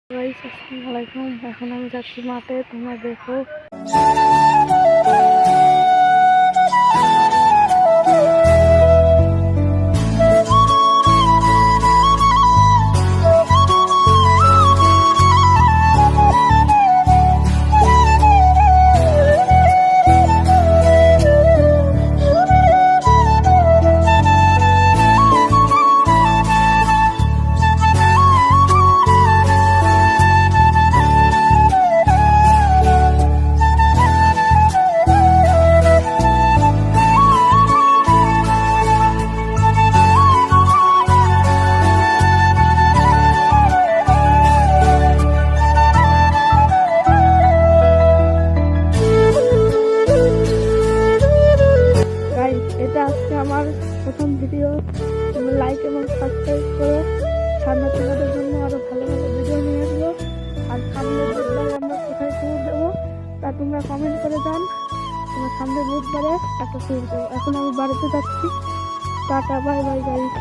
Guys আসসালামু আলাইকুম। এখন আমি যাচ্ছি মাঠে, তোমরা দেখো। এটা আজকে আমার প্রথম ভিডিও। তোমরা লাইক এবং সাবস্ক্রাইব করো। সামনে তোমাদের জন্য আরো ভালো ভালো ভিডিও নিয়ে আসবো। আর সামনে বুধবারে আমরা কোথায় ট্যুর দেবো তা তোমরা কমেন্ট করে জান। তোমার সামনে বুধবারে একটা ট্যুর দেবো। এখন আমি বাড়িতে যাচ্ছি। Tata, bye bye guys.